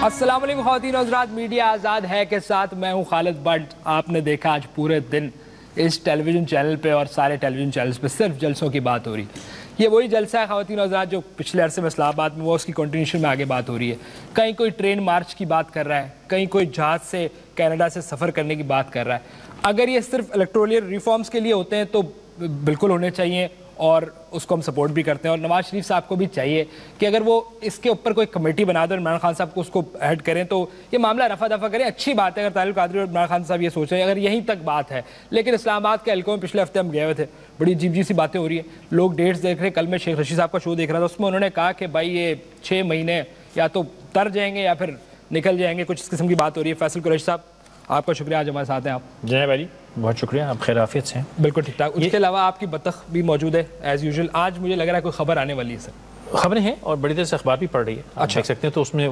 السلام علیکم خواتین و حضرات، میڈیا آزاد ہے کے ساتھ میں ہوں خالد بٹ۔ آپ نے دیکھا آج پورے دن اس ٹیلی ویژن چینل پہ اور سارے ٹیلی ویژن چینلز پہ صرف جلسوں کی بات ہو رہی ہے۔ یہ وہی جلسہ ہے خواتین و حضرات جو پچھلے عرصے میں اسلام آباد میں وہ اس کی کنٹینیوشن میں آگے بات ہو رہی ہے۔ کہیں کوئی ٹرین مارچ کی بات کر رہا ہے، کہیں کوئی جہاز سے کینیڈا سے سفر کرنے کی بات کر رہا ہے۔ اگر یہ صرف الیکٹورل ریفارمز کے لیے ہوتے ہیں تو بالکل ہونے چاہیے اور اس کو ہم سپورٹ بھی کرتے ہیں، اور نواز شریف صاحب کو بھی چاہیے کہ اگر وہ اس کے اوپر کوئی کمیٹی بنا دیں اور عمران خان صاحب کو اس کو ہیڈ کریں تو یہ معاملہ رفع دفع کریں۔ اچھی بات ہے اگر طاہر القادری اور عمران خان صاحب یہ سوچ رہے ہیں، اگر یہیں تک بات ہے۔ لیکن اسلام آباد کے حلقوں میں پچھلے ہفتے ہم گئے ہوئے تھے، بڑی عجیب سی باتیں ہو رہی ہیں، لوگ ڈیٹس دیکھ رہے ہیں۔ کل میں شیخ رشید صاحب کا شو دیکھ رہا تھا، اس میں انہوں نے کہا کہ بھائی یہ 6 مہینے یا تو تر جائیں گے یا پھر نکل جائیں گے، کچھ اس قسم کی بات ہو رہی ہے۔ فیصل قریشی صاحب آپ کا شکریہ، آج ہمارے ساتھ ہیں آپ۔ جناب علی بہت شکریہ، آپ خیر عافیت سے ہیں؟ بالکل ٹھیک ٹھاک۔ اس کے علاوہ آپ کی بطخ بھی موجود ہے ایز یوزول۔ آج مجھے لگ رہا ہے کوئی خبر آنے والی ہے سر؟ خبریں ہیں اور بڑی دیر سے اخبار بھی پڑھ رہی ہے، آپ دیکھ سکتے ہیں، تو اس میں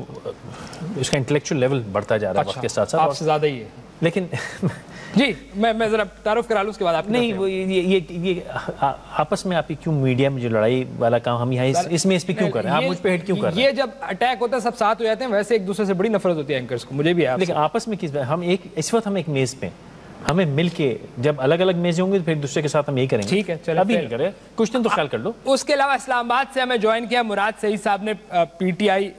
اس کا انٹلیکچوئل لیول بڑھتا جا رہا ہے وقت کے ساتھ ساتھ۔ آپ سے زیادہ ہی ہے لیکن جی میں ذرا تعارف کرا لوں اس کے بعد آپ نہیں، وہ یہ آپس میں آپ کی کیوں میڈیا میں جو لڑائی والا کام ہم یہاں اس پہ کیوں کر رہے ہیں؟ آپ مجھ پہ ہیڈ کیوں کر رہے ہیں؟ یہ جب اٹیک ہوتا ہے سب ساتھ ہو جاتے ہیں، ویسے ایک دوسرے سے بڑی نفرت ہوتی ہے اینکرز کو، مجھے بھی ہے۔ لیکن آپس میں کس ہم ایک اس وقت ہم ایک میز پہ، ہمیں مل کے جب الگ الگ میزیں ہوں گی تو پھر ایک دوسرے کے ساتھ ہم یہی کریں گے۔ ٹھیک ہے چلیں، ابھی نہیں کرے، کچھ دن تو خیال کر لو۔ اس کے علاوہ اسلام آباد سے ہمیں جوائن کیا مراد سعید صاحب نے، پی ٹی آئی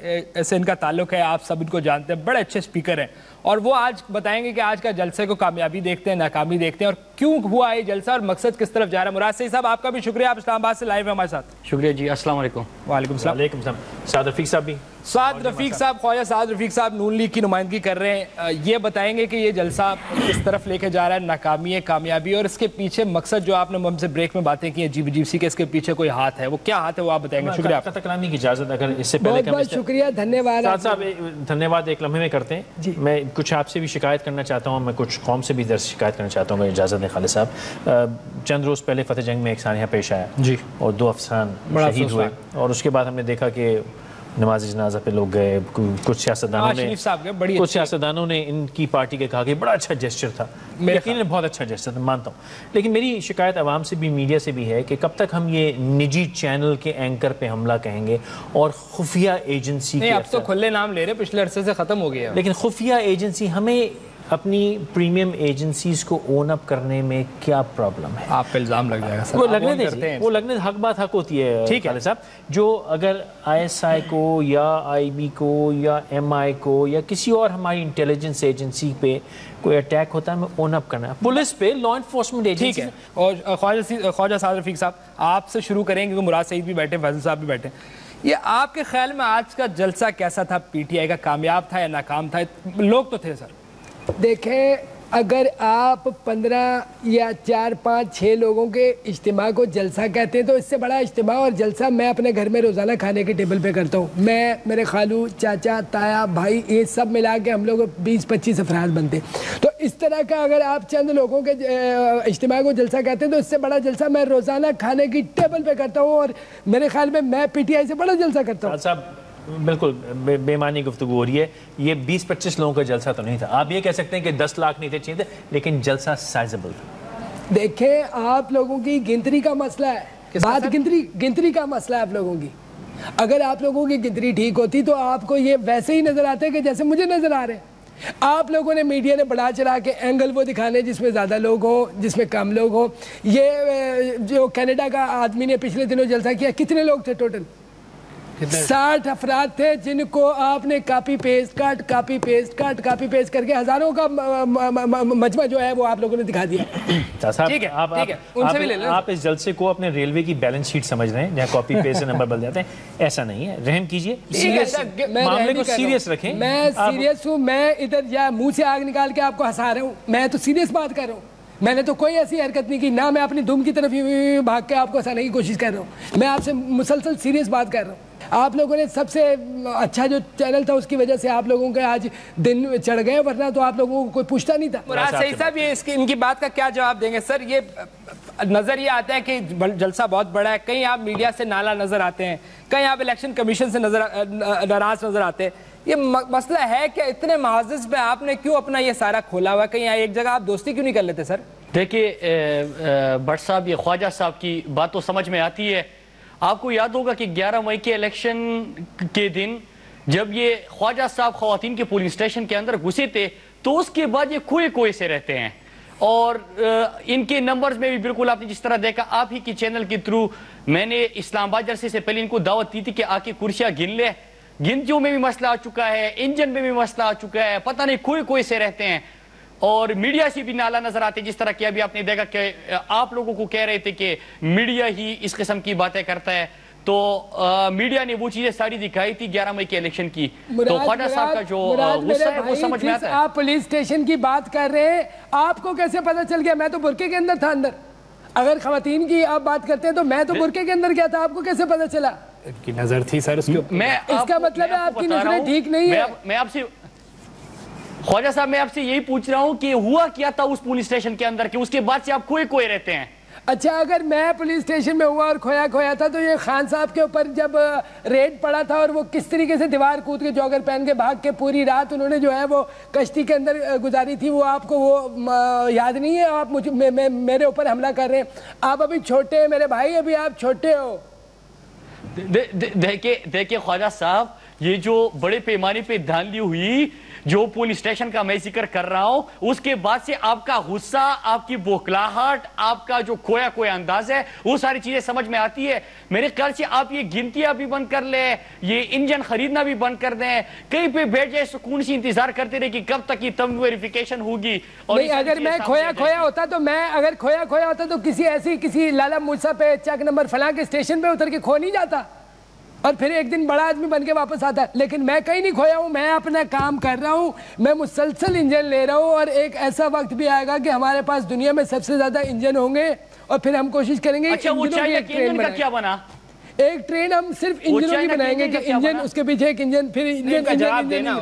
سے ان کا تعلق ہے، آپ سب ان کو جانتے ہیں، بڑے اچھے اسپیکر ہیں، اور وہ آج بتائیں گے کہ آج کا جلسے کو کامیابی دیکھتے ہیں، ناکامی دیکھتے ہیں، اور کیوں ہوا یہ جلسہ اور مقصد کس طرف جا رہا ہے۔ مراد سعید صاحب آپ کا بھی شکریہ، آپ اسلام آباد سے لائیو ہیں ہمارے ساتھ۔ شکریہ جی، السلام علیکم۔ وعلیکم السلام۔ وعلیکم السلام۔ سعد رفیق صاحب بھی، سعد رفیق صاحب، خواجہ سعد رفیق صاحب نون لیگ کی نمائندگی کر رہے ہیں، یہ بتائیں گے کہ یہ جلسہ کس طرف لے کے جا رہا ہے، ناکامی ہے کامیابی، اور اس کے پیچھے مقصد جو آپ نے ہم سے بریک میں باتیں کی ہیں عجیب عجیب سی کہ اس کے پیچھے کوئی ہاتھ ہے، وہ کیا ہاتھ ہے وہ آپ بتائیں گے۔ شکریہ آپ کا۔ تکرامی کی اجازت اگر اس سے پہلے بہت شکریہ، دھنیہ واد صاحب، دھنیہ واد ایک لمحے میں کرتے ہیں۔ میں کچھ آپ سے بھی شکایت کرنا چاہتا ہوں، میں کچھ قوم سے بھی درس شکایت کرنا چاہتا ہوں، اگر اجازت دیں خالد صاحب۔ چند روز پہلے فتح جنگ میں ایک سانحہ پیش آیا جی، اور 2 افسران شہید ہوئے، اور اس کے بعد ہم نے دیکھا کہ نماز جنازہ پہ لوگ گئے، کچھ سیاستدانوں نے ان کی پارٹی کے کہا کہ بڑا اچھا جیسچر تھا، یقیناً بہت اچھا جیسچر تھا، مانتا ہوں، لیکن میری شکایت عوام سے بھی، میڈیا سے بھی ہے کہ کب تک ہم یہ نجی چینل کے اینکر پہ حملہ کہیں گے اور خفیہ ایجنسی کے، اب تو کھلے نام لے رہے، پچھلے عرصے سے ختم ہو گیا، لیکن خفیہ ایجنسی، ہمیں اپنی پریمیم ایجنسیز کو اون اپ کرنے میں کیا پرابلم ہے؟ آپ پہ الزام لگ جائے گا سر، وہ لگنے دیں، وہ لگنے حق بات حق ہوتی ہے خالد صاحب۔ جو اگر ISI کو یا IB کو یا MI کو یا کسی اور ہماری انٹیلیجنس ایجنسی پہ کوئی اٹیک ہوتا ہے، ہمیں اون اپ کرنا ہے، پولیس پہ، لا انفورسمنٹ ایجنسی۔ ٹھیک ہے، اور خواجہ سعد رفیق صاحب آپ سے شروع کریں کیونکہ مراد سعید بھی بیٹھے، فیصل صاحب بھی بیٹھے۔ یہ آپ کے خیال میں آج کا جلسہ کیسا تھا؟ PTI کا کامیاب تھا یا ناکام تھا؟ لوگ تو تھے سر۔ دیکھیں، اگر آپ 15 یا 4 5 6 لوگوں کے اجتماع کو جلسہ کہتے ہیں تو اس سے بڑا اجتماع اور جلسہ میں اپنے گھر میں روزانہ کھانے کے ٹیبل پہ کرتا ہوں۔ میں، میرے خالو، چاچا، تایا، بھائی، یہ سب ملا کے ہم لوگ 20-25 افراد بنتے ہیں۔ تو اس طرح کا اگر آپ چند لوگوں کے اجتماع کو جلسہ کہتے ہیں تو اس سے بڑا جلسہ میں روزانہ کھانے کی ٹیبل پہ کرتا ہوں، اور میرے خیال میں PTI سے بڑا جلسہ کرتا ہوں۔ بالکل بے معنی گفتگو ہو رہی ہے، یہ 20-25 لوگوں کا جلسہ تو نہیں تھا۔ آپ یہ کہہ سکتے ہیں کہ 10 لاکھ نہیں تھے، چاہیے تھے، لیکن جلسہ سائزبل تھا۔ دیکھیں، آپ لوگوں کی گنتری کا مسئلہ ہے، بات گنتری کا مسئلہ ہے آپ لوگوں کی۔ اگر آپ لوگوں کی گنتری ٹھیک ہوتی تو آپ کو یہ ویسے ہی نظر آتے کہ جیسے مجھے نظر آ رہے ہیں۔ آپ لوگوں نے، میڈیا نے بڑھا چڑھا کے اینگل وہ دکھانے جس میں زیادہ لوگ ہوں، جس میں کم لوگ ہوں۔ یہ جو کینیڈا کا آدمی نے پچھلے دنوں جلسہ کیا، کتنے لوگ تھے ٹوٹل؟ 60 افراد تھے، جن کو آپ نے کاپی پیسٹ کر کے ہزاروں کا مجمع جو ہے وہ آپ لوگوں نے دکھا دیا۔ آپ اس جلسے کو اپنے ریلوے کی بیلنس شیٹ سمجھ رہے ہیں جہاں کاپی پیسٹ سے نمبر بدل جاتے ہیں، ایسا نہیں ہے، رحم کیجئے، معاملے کو سیریس رکھیں۔ میں سیریس ہوں، میں ادھر یا منہ سے آگ نکال کے آپ کو ہنسا رہا ہوں، میں تو سیریس بات کر رہا ہوں۔ میں نے تو کوئی ایسی حرکت نہیں کی، نہ میں اپنی دھوم کی طرف بھاگ کے آپ کو ہنسانے کی کوشش کر رہا ہوں، میں آپ سے مسلسل سیریس بات کر رہا ہوں۔ آپ لوگوں نے سب سے اچھا جو چینل تھا اس کی وجہ سے آپ لوگوں کے آج دن چڑھ گئے، ورنہ تو آپ لوگوں کو کوئی پوچھتا نہیں تھا۔ مراد سعید صاحب یہ ان کی بات کا کیا جواب دیں گے؟ سر یہ نظر یہ آتا ہے کہ جلسہ بہت بڑا ہے، کہیں آپ میڈیا سے نالا نظر آتے ہیں، کہیں آپ الیکشن کمیشن سے ناراض نظر آتے ہیں، یہ مسئلہ ہے کہ اتنے معزز پہ آپ نے کیوں اپنا یہ سارا کھولا ہوا ہے؟ کہیں ایک جگہ آپ دوستی کیوں نہیں کر لیتے سر؟ دیکھیے بٹ صاحب، یہ خواجہ صاحب کی بات تو سمجھ میں آتی ہے۔ آپ کو یاد ہوگا کہ 11 مئی کے الیکشن کے دن جب یہ خواجہ صاحب خواتین کے پولنگ اسٹیشن کے اندر گھسے تھے تو اس کے بعد یہ کوئے سے رہتے ہیں، اور ان کے نمبرز میں بھی بالکل آپ نے جس طرح دیکھا، آپ ہی کی چینل کے تھرو میں نے اسلام آباد جلسے سے پہلے ان کو دعوت دی تھی کہ آ کے کرسیاں گن لے، گنتیوں میں بھی مسئلہ آ چکا ہے، انجن میں بھی مسئلہ آ چکا ہے، پتہ نہیں کوئے سے رہتے ہیں، اور میڈیا سے بھی نالا نظر آتے، جس طرح کہ ابھی آپ نے دیکھا کہ آپ لوگوں کو کہہ رہے تھے کہ میڈیا ہی اس قسم کی باتیں کرتا ہے، تو میڈیا نے وہ چیزیں ساری دکھائی تھی 11 مئی کے الیکشن کی، تو خواجہ صاحب کا جو غصہ ہے وہ سمجھ میں آتا ہے۔ آپ پولیس اسٹیشن کی بات کر رہے ہیں، آپ کو کیسے پتا چل گیا؟ میں تو برقعے کے اندر تھا اندر۔ اگر خواتین کی آپ بات کرتے ہیں تو میں تو برقعے کے اندر گیا تھا، آپ کو کیسے پتا چلا؟ کی نظر تھی سر اس کے اوپر، اس کا مطلب ہے آپ کی نظریں ٹھیک نہیں ہے۔ میں آپ سے خواجہ صاحب میں آپ سے یہی پوچھ رہا ہوں کہ ہوا کیا تھا اس پولیس اسٹیشن کے اندر کہ اس کے بعد سے آپ کوئے رہتے ہیں؟ اچھا، اگر میں پولیس اسٹیشن میں ہوا اور کھویا تھا تو یہ خان صاحب کے اوپر جب ریڈ پڑا تھا اور وہ کس طریقے سے دیوار کود کے جوگر پہن کے بھاگ کے پوری رات انہوں نے جو ہے وہ کشتی کے اندر گزاری تھی، وہ آپ کو وہ یاد نہیں ہے؟ آپ میرے اوپر حملہ کر رہے ہیں۔ آپ ابھی چھوٹے ہیں میرے بھائی، ابھی آپ چھوٹے ہو۔ دیکھیں خواجہ صاحب، یہ جو بڑے پیمانے پہ دھاندلی ہوئی جو پولیس اسٹیشن کا میں ذکر کر رہا ہوں، اس کے بعد سے آپ کا غصہ، آپ کی بوکھلاہٹ، آپ کا جو کھویا انداز ہے، وہ ساری چیزیں سمجھ میں آتی ہے۔ میرے خیال سے آپ یہ گنتیاں بھی بند کر لیں، یہ انجن خریدنا بھی بند کر دیں، کہیں پہ بیٹھ جائے سکون سے انتظار کرتے رہے کہ کب تک یہ تم ویریفیکیشن ہوگی۔ نہیں، اگر میں کھویا ہوتا تو کسی لالا موسیٰ پہ چک نمبر فلاں کے اسٹیشن پہ اتر کے کھو نہیں جاتا اور پھر ایک دن بڑا آدمی بن کے واپس آتا ہے۔ لیکن میں کہیں نہیں کھویا ہوں، میں اپنا کام کر رہا ہوں، میں مسلسل انجن لے رہا ہوں، اور ایک ایسا وقت بھی آئے گا کہ ہمارے پاس دنیا میں سب سے زیادہ انجن ہوں گے، اور پھر ہم کوشش کریں گے اچھا وہ چاہیے کہ انجن کا کیا بنا؟ ایک ٹرین ہم صرف انجنوں کی بنائیں گے کہ انجن اس کے پیچھے ایک انجن، پھر انجن جواب دینا۔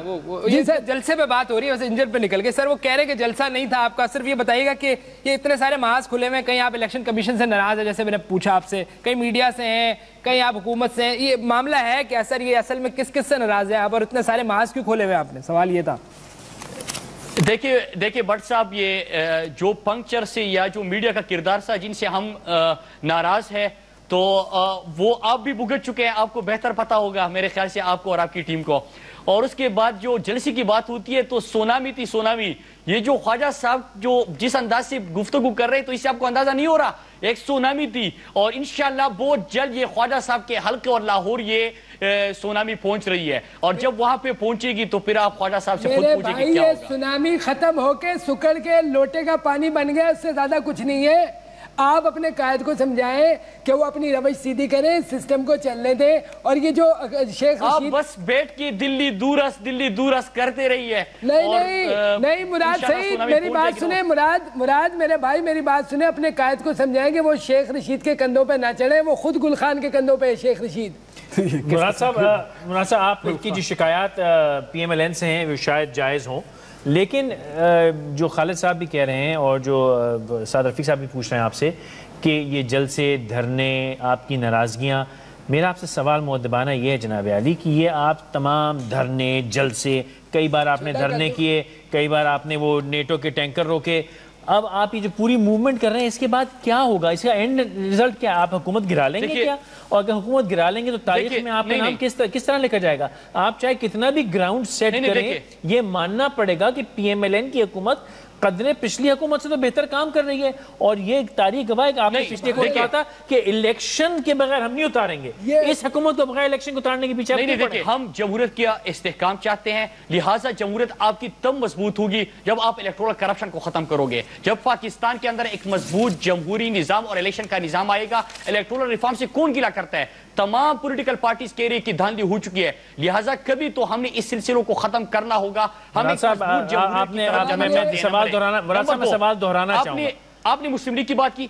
جلسے پہ بات ہو رہی ہے ویسے انجن پہ نکل گئے۔ سر وہ کہہ رہے کہ جلسہ نہیں تھا آپ کا، صرف یہ بتائیے گا کہ یہ اتنے سارے محاذ کھلے ہوئے ہیں، کہیں آپ الیکشن کمیشن سے ناراض ہے جیسے میں نے پوچھا آپ سے، کہیں میڈیا سے ہیں، کہیں آپ حکومت سے ہیں، یہ معاملہ ہے کہ سر یہ اصل میں کس سے ناراض ہے آپ، اور اتنے سارے محاذ کیوں کھولے ہوئے آپ نے؟ سوال یہ تھا۔ دیکھیں بٹ صاحب، یہ جو پنکچر سے یا جو میڈیا کا کردار تھا جن سے ہم ناراض ہے، تو وہ آپ بھی بھگت چکے ہیں، آپ کو بہتر پتا ہوگا میرے خیال سے آپ کو اور آپ کی ٹیم کو۔ اور اس کے بعد جو جلسے کی بات ہوتی ہے تو سونامی تھی سونامی، یہ جو خواجہ صاحب جو جس انداز سے گفتگو کر رہے ہیں تو اس سے آپ کو اندازہ نہیں ہو رہا، ایک سونامی تھی، اور انشاءاللہ بہت جلد یہ خواجہ صاحب کے حلقے اور لاہور یہ سونامی پہنچ رہی ہے، اور جب وہاں پہ پہنچے گی تو پھر آپ خواجہ صاحب سے خود پوچھیں کہ کیا ہوگا۔ یہ سونامی ختم ہو کے سکڑ کے لوٹے کا پانی بن گیا، اس سے زیادہ کچھ نہیں ہے۔ آپ اپنے قائد کو سمجھائیں کہ وہ اپنی روش سیدھی کریں، سسٹم کو چلنے دیں، اور یہ جو شیخ آپ بس بیٹھ کے دلی دورس کرتے رہی ہے۔ نہیں مراد صحیح، میری بات سنیں، مراد میرے بھائی میری بات سنیں، اپنے قائد کو سمجھائیں کہ وہ شیخ رشید کے کندھوں پہ نہ چڑھیں، وہ خود گل خان کے کندھوں پہ ہے شیخ رشید۔ مراد صاحب آپ کی جو شکایات پی ایم ایل این سے ہیں وہ شاید جائز ہوں، لیکن جو خالد صاحب بھی کہہ رہے ہیں اور جو سعد رفیق صاحب بھی پوچھ رہے ہیں آپ سے کہ یہ جلسے دھرنے آپ کی ناراضگیاں، میرا آپ سے سوال مؤدبانہ یہ ہے جناب عالی کہ یہ آپ تمام دھرنے جلسے، کئی بار آپ نے دھرنے کیے، کئی بار آپ نے وہ نیٹو کے ٹینکر روکے، اب آپ یہ جو پوری موومنٹ کر رہے ہیں اس کے بعد کیا ہوگا؟ اس کا اینڈ ریزلٹ کیا؟ آپ حکومت گرا لیں گے کیا؟ اور اگر حکومت گرا لیں گے تو تاریخ میں آپ کا نام کس طرح لکھا جائے گا؟ آپ چاہے کتنا بھی گراؤنڈ سیٹ کریں، یہ ماننا پڑے گا کہ پی ایم ایل این کی حکومت قدرے پچھلی حکومت سے تو بہتر کام کر رہی ہے، اور یہ ایک تاریخ گواہ ہے کہ آپ نے پچھلی حکومت کہا تھا کہ الیکشن کے بغیر ہم نہیں اتاریں گے، اس حکومت کو بغیر الیکشن کو اتارنے کے پیچھے نہیں دیکھیں، ہم جمہوریت کا استحکام چاہتے ہیں، لہٰذا جمہوریت آپ کی تب مضبوط ہوگی جب آپ الیکٹورل کرپشن کو ختم کرو گے، جب پاکستان کے اندر ایک مضبوط جمہوری نظام اور الیکشن کا نظام آئے گا۔ الیکٹورل ریفارم سے کون گلا کرتا ہے؟ تمام پولیٹیکل پارٹیز کہہ رہی کہ دھاندلی ہو چکی ہے، لہٰذا کبھی تو ہم نے اس سلسلوں کو ختم کرنا ہوگا۔ سوال دہرانا چاہوں گا، آپ نے مسلم لیگ کی بات کی،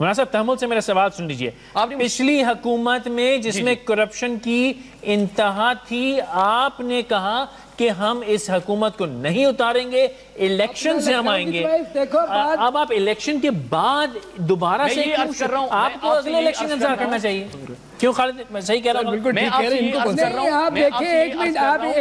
مناسب تحمل سے میرا سوال سن لیجئے۔ پچھلی حکومت میں جس میں کرپشن کی انتہا تھی، آپ نے کہا کہ ہم اس حکومت کو نہیں اتاریں گے، الیکشن سے ہم آئیں گے۔ اب آپ الیکشن کے بعد دوبارہ سے آپ کو اگلے الیکشن کا انتظار کرنا چاہیے، کیوں خالد؟ میں صحیح کہہ رہا ہوں، میں آپ سے یہ عرض کر رہا ہوں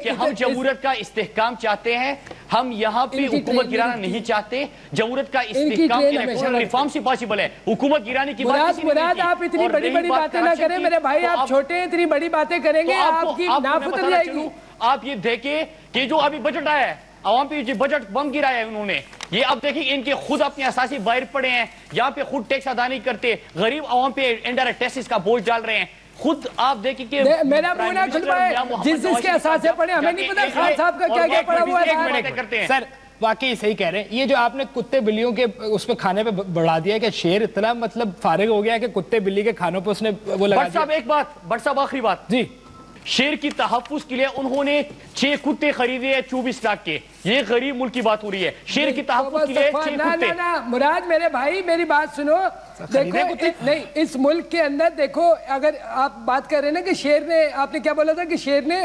کہ ہم جمہوریت کا استحکام چاہتے ہیں، ہم یہاں پہ حکومت گرانا نہیں چاہتے. جمہوریت کا استحکام الیکٹورل ریفارم سے پاسبل ہے. حکومت گرانے کی بات مراد آپ اتنی بڑی بڑی باتیں نہ کریں میرے بھائی, آپ چھوٹے ہیں, اتنی بڑی باتیں کریں گے آپ کی ناف اتر جائے گی. آپ یہ دیکھیں کہ جو ابھی بجٹ آیا ہے, عوام پہ جو بجٹ بم گرایا ہے انہوں نے, یہ اب دیکھیں ان کے خود اپنے اساسی باہر پڑے ہیں, یہاں پہ خود ٹیکس ادا نہیں کرتے, غریب عوام پہ انڈائریکٹ ٹیکسز کا بوجھ ڈال رہے ہیں. خود آپ دیکھیں کہ میرا منہ نہ کھلوائے, جس کے اساسے پڑے ہمیں نہیں پتا خان صاحب کا کیا کیا پڑا ہوا ہے. سر واقعی صحیح کہہ رہے ہیں, یہ جو آپ نے کتے بلیوں کے اس پہ کھانے پہ بڑھا دیا ہے کہ شیر اتنا مطلب فارغ ہو گیا ہے کہ کتے بلی کے کھانوں پہ اس نے وہ لگا دیا. ایک بات بٹ صاحب, آخری بات جی, شیر کی تحفظ کے لیے انہوں نے 6 کتے خریدے ہیں 24 لاکھ کے. یہ غریب ملک کی بات ہو رہی ہے. شیر کی تحفظ کے لیے 6 کتے. مراد میرے بھائی میری بات سنو, دیکھو نہیں اس ملک کے اندر دیکھو, اگر آپ بات کر رہے ہیں نا کہ شیر نے, آپ نے کیا بولا تھا کہ شیر نے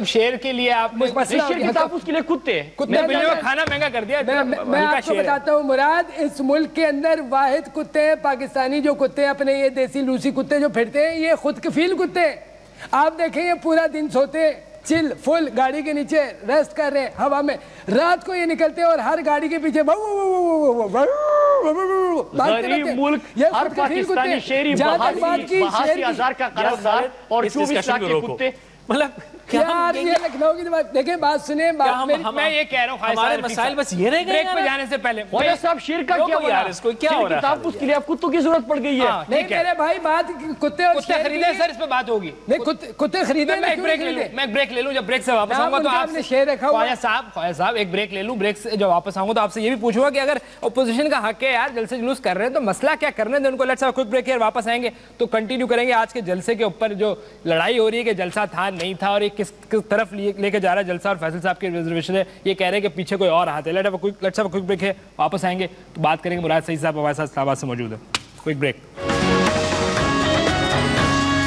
شیر کے لیے آپ شیر کی تحفظ کے لیے کتے بلیوں کا کھانا مہنگا کر دیا. میں آپ کو بتاتا ہوں مراد, اس ملک کے اندر واحد کتے ہیں پاکستانی جو کتے اپنے یہ دیسی لوسی کتے جو پھرتے ہیں, یہ خود کفیل کتے. آپ دیکھیں یہ پورا دن سوتے چل فل گاڑی کے نیچے ریسٹ کر رہے ہیں ہوا میں, رات کو یہ نکلتے ہیں اور ہر گاڑی کے پیچھے غریب ملک, ہر پاکستانی شہری 82,000 کا قرض دار اور 24 لاکھ کے کتے. مطلب یار یہ لکھنؤ کی بات دیکھیں, بات سنیں, میں یہ کہہ رہا ہوں ہمارے مسائل بس یہ رہ گئے. بریک پہ جانے سے پہلے خواجہ صاحب شیر کا کیا ہوا, اس کو کیا ہو رہا ہے, تحفظ کے لیے اب کتوں کی ضرورت پڑ گئی ہے. نہیں میرے بھائی بات کتے اور کتے خریدے سر, اس پہ بات ہوگی. نہیں کتے خریدے, میں ایک بریک لے لوں, جب بریک سے واپس آؤں گا تو آپ نے شیر رکھا ہوا. خواجہ صاحب ایک بریک لے لوں, بریک سے جب واپس آؤں گا تو آپ سے یہ بھی پوچھوں گا کہ اگر اپوزیشن کا حق ہے یار جلسے جلوس کر رہے ہیں تو مسئلہ کیا کرنے دیں ان کو. لیٹس ہیو کوئک بریک, واپس آئیں گے تو کنٹینیو کریں گے آج کے جلسے کے اوپر جو لڑائی ہو رہی ہے کہ جلسہ تھا نہیں تھا اور یہ کس طرف لے کے جا رہا ہے جلسہ, اور فیصل صاحب کی ریزرویشن ہے, یہ کہہ رہے ہیں کہ پیچھے کوئی اور ہاتھ ہے. لیٹس ہیو کوئک بریک ہے, واپس آئیں گے تو بات کریں گے. مراد سعید صاحب ہمارے ساتھ اسلام آباد سے موجود ہے. Quick break.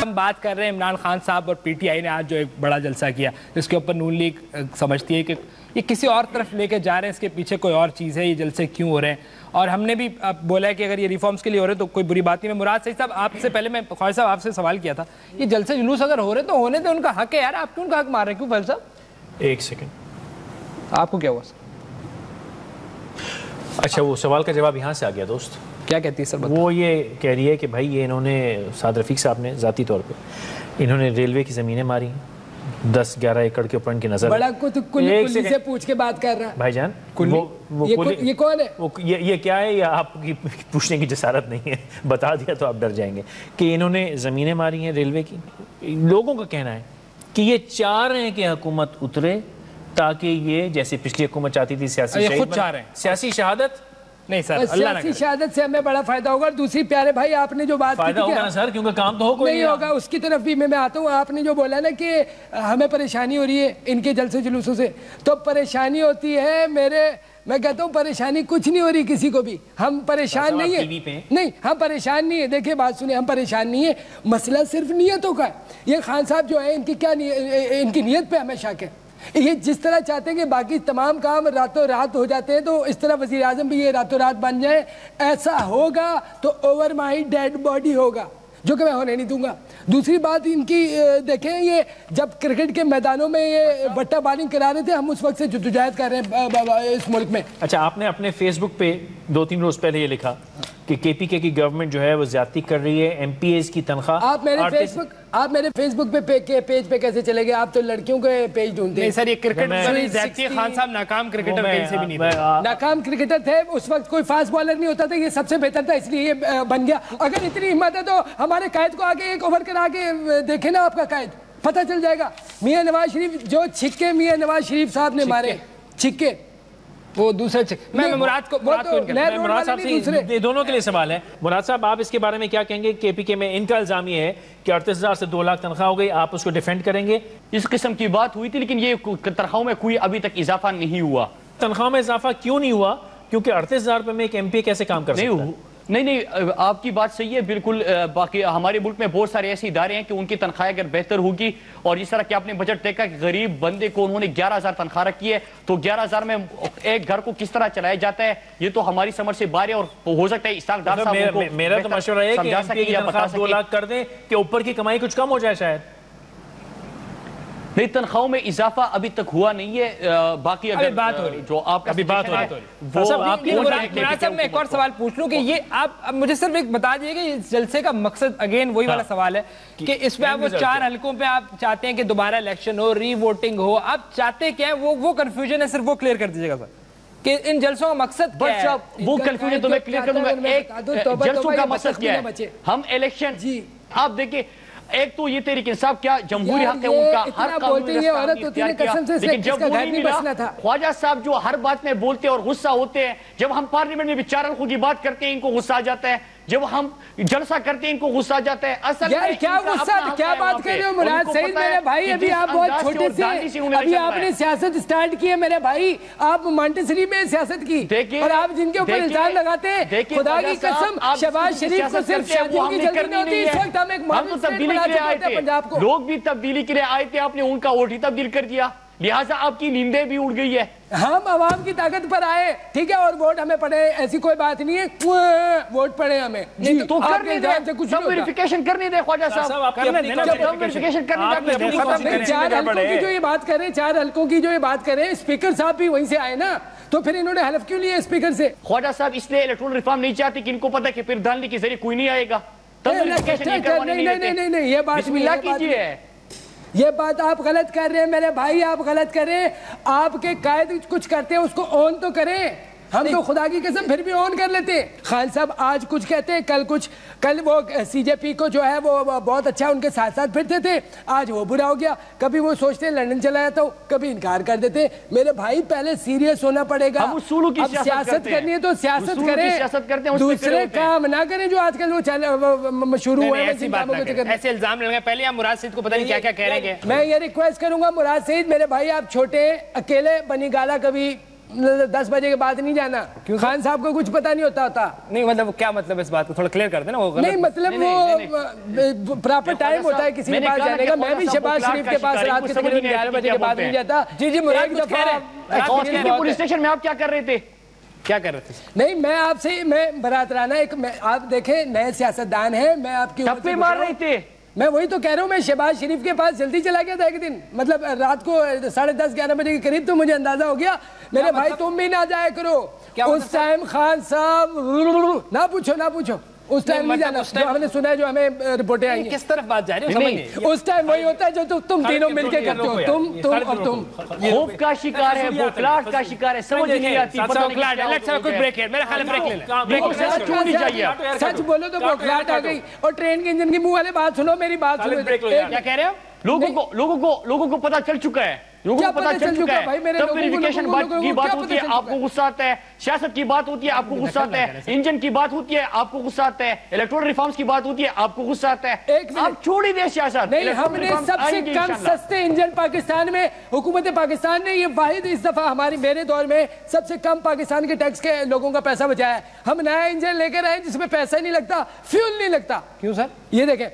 ہم بات کر رہے ہیں عمران خان صاحب اور پی ٹی آئی نے آج جو ایک بڑا جلسہ کیا, جس کے اوپر نون لیگ سمجھتی ہے کہ یہ کسی اور طرف لے کے جا رہے ہیں, اس کے پیچھے کوئی اور چیز ہے, یہ جلسے کیوں ہو رہے ہیں. اور ہم نے بھی بولا ہے کہ اگر یہ ریفارمز کے لیے ہو رہے ہیں تو کوئی بری بات نہیں. میں مراد سعید صاحب آپ سے پہلے میں خواجہ صاحب آپ سے سوال کیا تھا, یہ جلسے جلوس اگر ہو رہے ہیں تو ہونے دیں, ان کا حق ہے یار, آپ کیوں ان کا حق مار رہے ہیں, کیوں فیصل صاحب؟ ایک سیکنڈ, آپ کو کیا ہوا سر؟ اچھا وہ سوال کا جواب یہاں سے آ گیا دوست. کیا کہتی ہے سر؟ وہ یہ کہہ رہی ہے کہ بھائی یہ انہوں نے سعد رفیق صاحب نے ذاتی طور پہ انہوں نے ریلوے کی زمینیں ماری 10-11 ایکڑ کے اوپر ان کی نظر. بڑا کلی سے پوچھ کے بات کر رہا ہے بھائی جان. یہ کون ہے؟ یہ کیا ہے, یا آپ کی پوچھنے کی جسارت نہیں ہے, بتا دیا تو آپ ڈر جائیں گے کہ انہوں نے زمینیں ماری ہیں ریلوے کی. لوگوں کا کہنا ہے کہ یہ چاہ رہے ہیں کہ حکومت اترے تاکہ یہ جیسے پچھلی حکومت چاہتی تھی سیاسی شہادت. نہیں سر, سیاسی شہادت سے ہمیں بڑا فائدہ ہوگا. اور دوسری پیارے بھائی آپ نے جو بات فائدہ ہوگا نا سر, کیونکہ کام تو ہو نہیں ہوگا, اس کی طرف بھی میں آتا ہوں. آپ نے جو بولا نا کہ ہمیں پریشانی ہو رہی ہے ان کے جلسے جلوسوں سے, تو پریشانی ہوتی ہے میں کہتا ہوں پریشانی کچھ نہیں ہو رہی کسی کو بھی. ہم پریشان نہیں ہیں, نہیں ہم پریشان نہیں ہیں. دیکھیں بات سنیں, ہم پریشان نہیں ہیں, مسئلہ صرف نیتوں کا ہے. یہ خان صاحب جو ہیں ان کی کیا ان کی نیت پہ ہمیں شک ہے. یہ جس طرح چاہتے ہیں کہ باقی تمام کام راتوں رات ہو جاتے ہیں, تو اس طرح وزیر اعظم بھی یہ راتوں رات بن جائے. ایسا ہوگا تو اوور مائی ڈیڈ باڈی ہوگا, جو کہ میں ہونے نہیں دوں گا. دوسری بات ان کی دیکھیں, یہ جب کرکٹ کے میدانوں میں یہ بٹا بالنگ کرا رہے تھے, ہم اس وقت سے جدوجہد کر رہے ہیں اس ملک میں. اچھا آپ نے اپنے فیس بک پہ 2-3 روز پہلے یہ لکھا کہ کے پی کے کی گورنمنٹ جو ہے وہ زیادتی کر رہی ہے, ایم پی ایز کی تنخواہ. آپ میرے فیس بک پہ پیج پہ کیسے چلے گئے؟ آپ تو لڑکیوں کے پیج ڈھونڈتے ہیں. نہیں سر, یہ کرکٹ خان صاحب ناکام کرکٹر کہیں سے بھی نہیں تھے. ناکام کرکٹر تھے اس وقت, کوئی فاسٹ بالر نہیں ہوتا تھا, یہ سب سے بہتر تھا, اس لیے یہ بن گیا. اگر اتنی ہمت ہے تو ہمارے قائد کو آگے ایک اوور کرا کے دیکھیں نا, آپ کا قائد پتہ چل جائے گا. میاں نواز شریف جو چھکے میاں نواز شریف صاحب نے مارے, چھکے وہ دوسرے میں مراد صاحب سے دونوں کے لیے سوال ہے. مراد صاحب آپ اس کے بارے میں کیا کہیں گے؟ کے پی کے میں ان کا الزام یہ ہے کہ 38,000 سے 2 لاکھ تنخواہ ہو گئی, آپ اس کو ڈیفینڈ کریں گے؟ اس قسم کی بات ہوئی تھی, لیکن یہ تنخواہوں میں کوئی ابھی تک اضافہ نہیں ہوا. تنخواہ میں اضافہ کیوں نہیں ہوا؟ کیونکہ 38,000 روپے میں ایک ایم پی کیسے کام کر سکتا ہے؟ نہیں آپ کی بات صحیح ہے بالکل. باقی ہمارے ملک میں بہت سارے ایسے ادارے ہیں کہ ان کی تنخواہ اگر بہتر ہوگی, اور جس طرح کہ آپ نے بجٹ دیکھا کہ غریب بندے کو انہوں نے 11,000 تنخواہ رکھی ہے, تو 11,000 میں ایک گھر کو کس طرح چلایا جاتا ہے یہ تو ہماری سمجھ سے باہر ہے. اور ہو سکتا ہے اسحاق ڈار صاحب کو میرا تو مشورہ ہے کہ ایم پی کی تنخواہ 2 لاکھ کر دیں کہ اوپر کی کمائی کچھ کم ہو جائے شاید. نہیں تنخواہوں میں اضافہ ابھی تک ہوا نہیں ہے. باقی اگر بات ہو رہی جو آپ کا مراد صاحب میں ایک اور سوال پوچھ لوں کہ یہ آپ مجھے صرف ایک بتا دیجیے کہ اس جلسے کا مقصد اگین وہی والا سوال ہے کہ اس پہ آپ وہ 4 حلقوں پہ آپ چاہتے ہیں کہ دوبارہ الیکشن ہو, ری ووٹنگ ہو, آپ چاہتے کیا ہے وہ کنفیوژن ہے, صرف وہ کلیئر کر دیجیے گا سر کہ ان جلسوں کا مقصد کیا ہے. وہ کنفیوژن تو میں کلیئر کروں گا. ایک جلسوں کا مقصد کیا ہے؟ ہم الیکشن آپ دیکھیں ایک تو یہ تحریک انصاف کیا جمہوری حق ہے ان کا, ہر قانونی رستہ اختیار کیا, لیکن جب وہ نہیں ملا خواجہ صاحب جو ہر بات میں بولتے اور غصہ ہوتے ہیں, جب ہم پارلیمنٹ میں بھی 4 حلقوں کی بات کرتے ہیں ان کو غصہ آ جاتا ہے, جب ہم جلسہ کرتے ہیں ان کو غصہ آ جاتا ہے. اصل یار کیا غصہ, کیا بات کر رہے ہو مراد سعید میرے بھائی, ابھی آپ بہت چھوٹے سے, ابھی آپ نے سیاست سٹارٹ کی ہے میرے بھائی, آپ مانٹیسری میں سیاست کی, اور آپ جن کے اوپر الزام لگاتے ہیں خدا کی قسم شہباز شریف کو صرف شادیوں کی جلدی نہیں ہوتی, اس وقت ہم ایک ماڈل اسٹیٹ بنا چکے ہیں پنجاب کو. لوگ بھی تبدیلی کے لیے آئے تھے, آپ نے ان کا ووٹ ہی تبدیل کر دیا, لہٰذا آپ کی نیندیں بھی اڑ گئی ہے. ہم عوام کی طاقت پر آئے, ٹھیک ہے, اور ووٹ ہمیں پڑے, ایسی کوئی بات نہیں ہے, ووٹ پڑے ہمیں. تو کرنے دیں, سب ویریفیکیشن کرنے دیں خواجہ صاحب, ویریفیکیشن کرنے دیں. 4 حلقوں کی جو یہ بات کریں, 4 حلقوں کی جو یہ بات کریں, اسپیکر صاحب بھی وہیں سے آئے نا, تو پھر انہوں نے حلف کیوں لیا اسپیکر سے؟ خواجہ صاحب اس لیے الیکٹرل ریفارم نہیں چاہتے کہ ان کو پتہ ہے کہ پھر دھاندلی کے ذریعے کوئی نہیں آئے گا. نہیں, یہ بات بسم اللہ کیجئے. یہ بات آپ غلط کر رہے ہیں میرے بھائی, آپ غلط کر رہے ہیں. آپ کے قائد کچھ کرتے ہیں اس کو آن تو کریں, ہم تو خدا کی قسم پھر بھی آن کر لیتے. خان صاحب آج کچھ کہتے ہیں, کل وہ سی جے پی کو جو ہے وہ بہت اچھا ان کے ساتھ ساتھ پھرتے تھے, آج وہ برا ہو گیا. کبھی وہ سوچتے لندن چلا جاتا ہوں, کبھی انکار کر دیتے. میرے بھائی پہلے سیریس ہونا پڑے گا, اب سیاست کرنی ہے تو سیاست کریں, دوسرے کام نہ کریں جو آج کل وہ مشہور ہوئے ہیں. ایسے الزام لگے, پہلے آپ مراد سعید کو پتہ نہیں کیا کیا کہہ رہے ہیں. میں یہ ریکویسٹ کروں گا مراد سعید میرے بھائی, آپ چھوٹے اکیلے بنی گالا کبھی 10 بجے کے بعد نہیں جانا. خان صاحب کو کچھ پتہ نہیں ہوتا. نہیں مطلب کیا مطلب اس بات کو تھوڑا کلیئر کر دینا. نہیں مطلب وہ پراپر ٹائم ہوتا ہے کسی کے پاس جانے کا. میں بھی شہباز شریف کے پاس رات کے تقریباً 11 بجے کے بعد نہیں جاتا. جی مراد کچھ کہہ رہے ہیں. پولیس اسٹیشن میں آپ کیا کر رہے تھے؟ کیا کر رہے تھے؟ نہیں میں آپ سے, میں براترانہ ایک, آپ دیکھیں نئے سیاستدان ہیں, میں آپ کی ٹپے مار رہے تھے. میں وہی تو کہہ رہا ہوں, میں شہباز شریف کے پاس جلدی چلا گیا تھا ایک دن, مطلب رات کو 10:30-11 بجے کے قریب, تو مجھے اندازہ ہو گیا میرے بھائی تم بھی نہ جایا کرو اس ٹائم. خان صاحب نہ پوچھو اس ٹائم نہیں جانا, جو ہم نے سنا ہے, جو ہمیں رپورٹیں آئی ہیں. کس طرف بات جا رہی ہے؟ اس ٹائم وہی ہوتا ہے جو تم تینوں مل کے کرتے ہو, تم اور تم. خوف کا شکار ہے, بوکھلاہٹ کا شکار ہے, سمجھ نہیں آتی. سچ بولو تو بوکھلاہٹ آ گئی, اور ٹرین کے انجن کی منہ والے بات سنو, میری بات سنو. کیا کہہ رہے ہو؟ لوگوں کو پتہ چل چکا ہے, لوگوں کو پتہ چل چکا ہے. جب ویریفیکیشن کی بات ہوتی ہے آپ کو غصہ آتا ہے, سیاست کی بات ہوتی ہے آپ کو غصہ آتا ہے, انجن کی بات ہوتی ہے آپ کو غصہ آتا ہے, الیکٹرل ریفارمز کی بات ہوتی ہے آپ کو غصہ آتا ہے. آپ چھوڑ ہی دیں سیاست. نہیں, ہم نے سب سے کم سستے انجن پاکستان میں, حکومت پاکستان نے یہ واحد اس دفعہ ہماری میرے دور میں سب سے کم پاکستان کے ٹیکس کے لوگوں کا پیسہ بچایا ہے. ہم نیا انجن لے کر آئے جس میں پیسہ نہیں لگتا, فیول نہیں لگتا. کیوں سر؟ یہ دیکھیں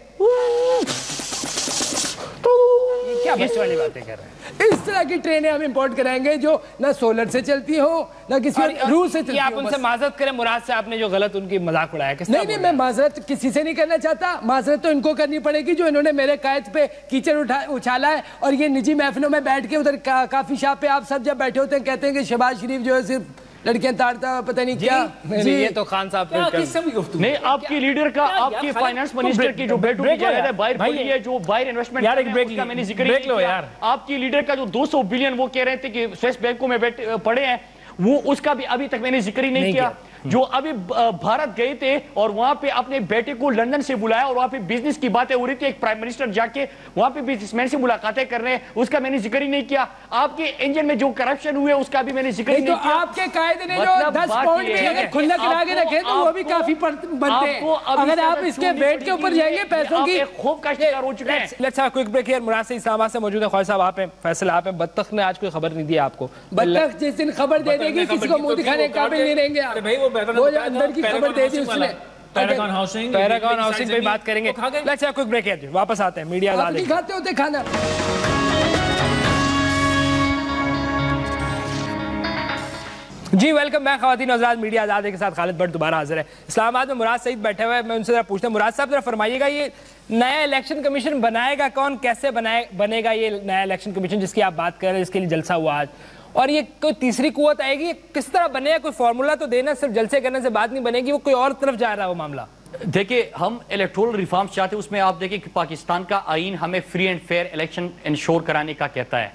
کیا بیسٹ والی باتیں کر رہے ہیں. اس طرح کی ٹرینیں ہم امپورٹ کرائیں گے جو نہ سولر سے چلتی ہوں نہ کسی روح سے چلتی ہوں. آپ ان سے معذرت کریں, مراد سے آپ نے جو غلط ان کی مذاق اڑایا. نہیں, میں معذرت کسی سے نہیں کرنا چاہتا. معذرت تو ان کو کرنی پڑے گی جو انہوں نے میرے قائد پہ کیچڑ اچھالا ہے, اور یہ نجی محفلوں میں بیٹھ کے ادھر کافی شاپ پہ آپ سب جب بیٹھے ہوتے ہیں کہتے ہیں کہ شہباز شریف جو ہے صرف لڑکیاں تاڑتا پتہ نہیں کیا. یہ تو خان صاحب نہیں, آپ کی لیڈر کا, آپ کی فائنانس منسٹر کی جو بیٹوں کی جگہ ہے باہر پڑی ہے, جو باہر انویسٹمنٹ کا میں نے ذکر نہیں کیا. آپ کی لیڈر کا جو 200 بلین وہ کہہ رہے تھے کہ سویس بینکوں میں پڑے ہیں, وہ اس کا بھی ابھی تک میں نے ذکر ہی نہیں کیا. جو ابھی بھارت گئے تھے اور وہاں پہ اپنے بیٹے کو لندن سے بلایا اور وہاں پہ بزنس کی باتیں ہو رہی تھی, ایک پرائم منسٹر جا کے وہاں پہ بزنس مین سے ملاقاتیں کر رہے ہیں, اس کا میں نے ذکر ہی نہیں کیا. آپ کے انجن میں جو کرپشن ہوئے اس کا بھی میں نے ذکر ہی نہیں کیا. آپ کے قائد نے جو 10 پاؤنڈ میں اگر کھلا کرا کے رکھے تو وہ بھی کافی بنتے ہیں. اگر آپ اس کے ویٹ کے اوپر جائیں گے پیسوں کی, خوف کا شکار ہو چکے ہیں. Let's have quick break here. مراد سے اسلام آباد سے موجود ہے خواجہ صاحب, آپ ہیں, فیصل آپ ہیں. بطخ نے آج کوئی خبر نہیں دی آپ کو. بطخ جس دن خبر دے دے گی کسی کو منہ دکھانے کے قابل نہیں رہیں گے. وہ اندر کی خبر دے دی اس نے. پیراگون ہاؤسنگ پہ بات کریں گے. Let's have quick break here. واپس آتے ہیں. میڈیا آپ نہیں کھاتے ہوتے کھانا. جی ویلکم بیک خواتین حضرات، میڈیا آزاد کے ساتھ خالد بٹ دوبارہ حاضر ہے۔ اسلام آباد میں مراد سعید بیٹھے ہوئے ہیں، میں ان سے ذرا پوچھتا ہوں، مراد صاحب ذرا فرمائیے گا یہ نیا الیکشن کمیشن بنائے گا کون، کیسے بنے گا یہ نیا الیکشن کمیشن جس کی آپ بات کر رہے ہیں، جس کے لیے جلسہ ہوا آج، اور یہ کوئی تیسری قوت آئے گی، کس طرح بنے گا؟ کوئی فارمولا تو دینا، صرف جلسے کرنے سے بات نہیں بنے گی، وہ کوئی اور طرف جا رہا ہے وہ معاملہ؟ دیکھیں ہم الیکٹورل ریفارمز چاہتے ہیں، اس میں آپ دیکھیں کہ پاکستان کا آئین ہمیں free and fair election ensure کرانے کا کہتا ہے۔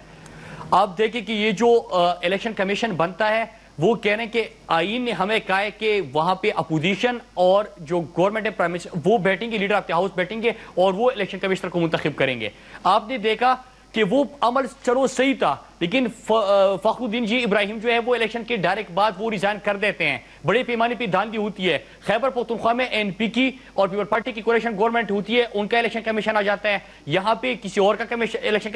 آپ دیکھیں کہ یہ جو الیکشن کمیشن بنتا ہے وہ کہہ رہے ہیں کہ آئین نے ہمیں کہا ہے کہ وہاں پہ اپوزیشن اور جو گورنمنٹ ہے پرائم منسٹر وہ بیٹھیں گے، لیڈر آف دی ہاؤس بیٹھیں گے اور وہ الیکشن کمشنر کو منتخب کریں گے۔ آپ نے دیکھا کہ وہ عمل چلو صحیح تھا، لیکن فخر الدین جی ابراہیم جو ہے وہ الیکشن کے ڈائریکٹ بعد وہ ریزائن کر دیتے ہیں۔ بڑے پیمانے پہ دھاندلی ہوتی ہے، خیبر پختونخوا میں این پی کی اور پیپل پارٹی کی کولیشن گورنمنٹ ہوتی ہے، ان کا الیکشن کمیشن آ جاتا ہے، یہاں پہ کسی اور کا الیکشن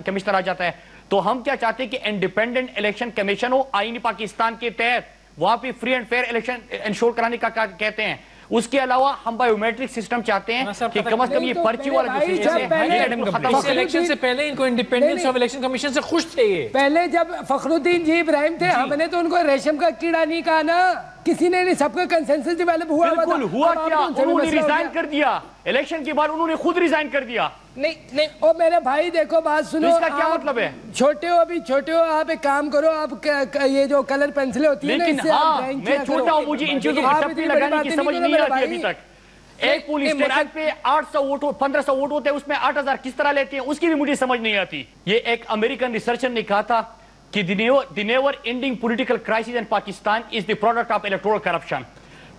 کمشنر آ جاتا ہے۔ تو ہم کیا چاہتے ہیں کہ انڈیپینڈنٹ الیکشن کمیشن ہو آئین پاکستان کے تحت، وہاں پہ free and fair election ensure کرانے کا کہتے ہیں۔ اس کے علاوہ ہم بایو میٹرک سسٹم چاہتے ہیں کہ کم از کم یہ پرچی والا جو سسٹم ہے اس الیکشن سے پہلے ان کو انڈیپینڈنس آف الیکشن کمیشن سے خوش تھے یہ۔ پہلے جب فخر الدین جی ابراہیم تھے ہم نے تو ان کو ریشم کا کیڑا نہیں کہا نا، کسی نے نہیں، سب کا کنسنسس ڈیولپ ہوا۔ بالکل ہوا کیا، انہوں نے ریزائن کر دیا، الیکشن کے بعد انہوں نے خود ریزائن کر دیا۔ نہیں او میرے بھائی دیکھو بات سنو، اس کا کیا مطلب ہے؟ چھوٹے ہو ابھی چھوٹے ہو، آپ ایک کام کرو، آپ یہ جو کلر پینسلیں ہوتی ہیں نا، لیکن ہاں میں چھوٹا ہوں، مجھے ان چیزوں کو ٹپی لگانے کی سمجھ نہیں آتی ابھی تک۔ ایک پولیس اسٹیشن پہ 800 ووٹ 1500 ووٹ ہوتے ہیں، اس میں 8000 کس طرح لیتے ہیں، اس کی بھی مجھے سمجھ نہیں آتی۔ یہ ایک امریکن ریسرچر نے کہا تھا کہ the never ending political crisis in Pakistan is the product of electoral corruption۔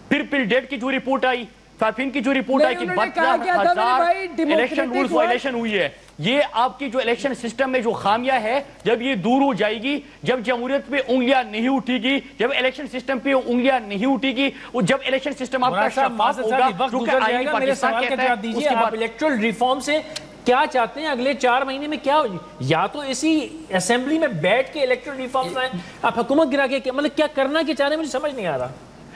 پھر پل ڈیٹ کی جو رپورٹ آئی، فیفین کی جو رپورٹ آئی کہ 12,000 الیکشن رولز وائلیشن ہوئی ہے۔ یہ آپ کی جو الیکشن سسٹم میں جو خامیاں ہے، جب یہ دور ہو جائے گی، جب جمہوریت پہ انگلیاں نہیں اٹھے گی، جب الیکشن سسٹم پہ انگلیاں نہیں اٹھے گی، اور جب الیکشن سسٹم آپ کا شفاف ہوگا، جو کہ آئین پاکستان کہتا ہے، اس کے بعد الیکٹرل ریفارم سے کیا چاہتے ہیں اگلے 4 مہینے میں کیا ہوگی؟ یا تو اسی اسمبلی میں بیٹھ کے الیکٹرل ریفارمز لائیں، آپ حکومت گرا کے، مطلب کیا کرنا کیا چاہ رہے ہیں مجھے سمجھ نہیں آ رہا۔